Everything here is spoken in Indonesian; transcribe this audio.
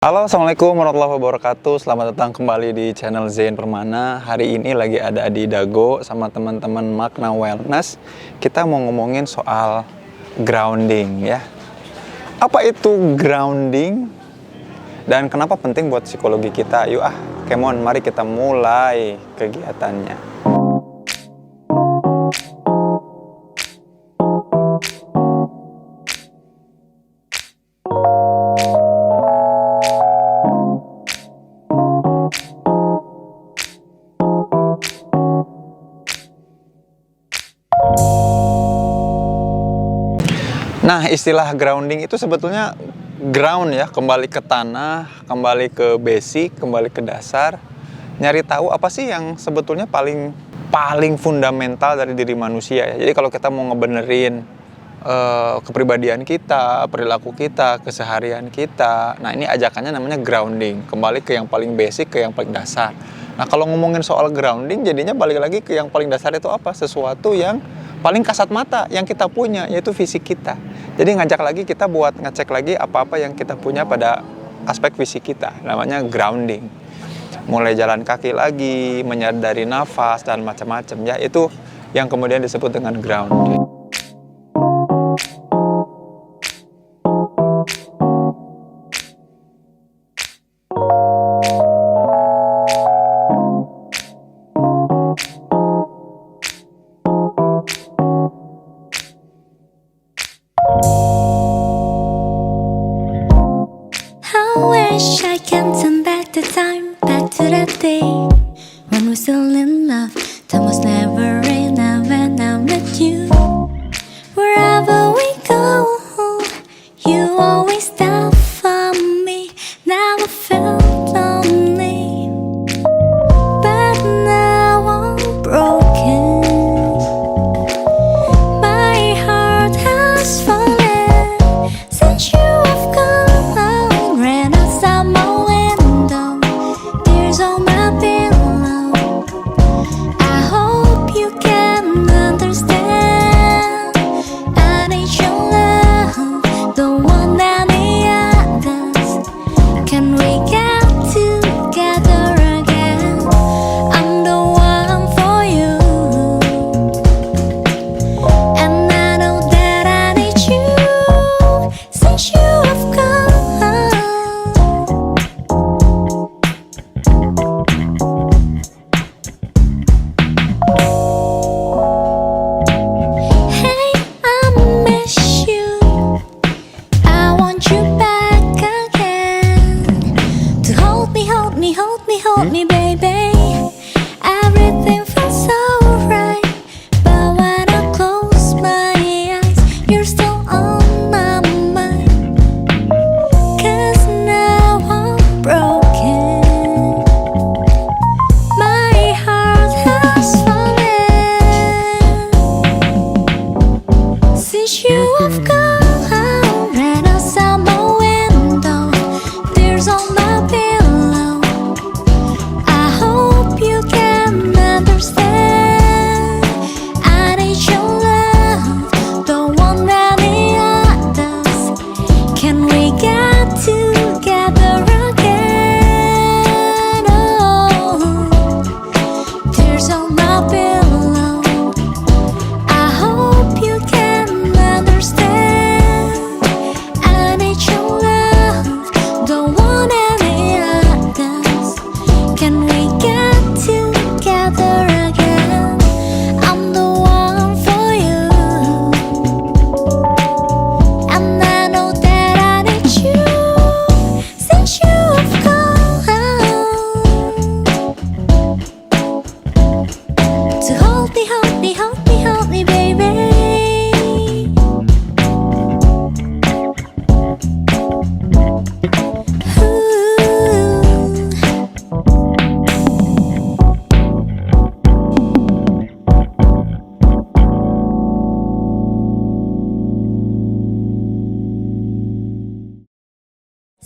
Halo, assalamualaikum warahmatullahi wabarakatuh. Selamat datang kembali di channel ZEIN Permana. Hari ini lagi ada di Dago sama teman-teman makna wellness. Kita mau ngomongin soal grounding ya. Apa itu grounding dan kenapa penting buat psikologi kita? Yuk come on, mari kita mulai kegiatannya. Nah, istilah grounding itu sebetulnya ground ya, kembali ke tanah, kembali ke basic, kembali ke dasar. Nyari tahu apa sih yang sebetulnya paling fundamental dari diri manusia ya. Jadi kalau kita mau ngebenerin kepribadian kita, perilaku kita, keseharian kita, nah ini ajakannya namanya grounding, kembali ke yang paling basic, ke yang paling dasar. Nah, kalau ngomongin soal grounding, jadinya balik lagi ke yang paling dasar itu apa? Sesuatu yang paling kasat mata yang kita punya, yaitu fisik kita. Jadi ngajak lagi kita buat ngecek lagi apa-apa yang kita punya pada aspek fisik kita. Namanya grounding. Mulai jalan kaki lagi, menyadari nafas, dan macam-macam. Ya, itu yang kemudian disebut dengan grounding. Wish I can turn back the time, back to that day when we're still in love. Time was never enough when I'm with you. Wherever we go, you always there for me. Never felt lonely, but now I'm broken. My heart has fallen since you have gone. Hold me, baby.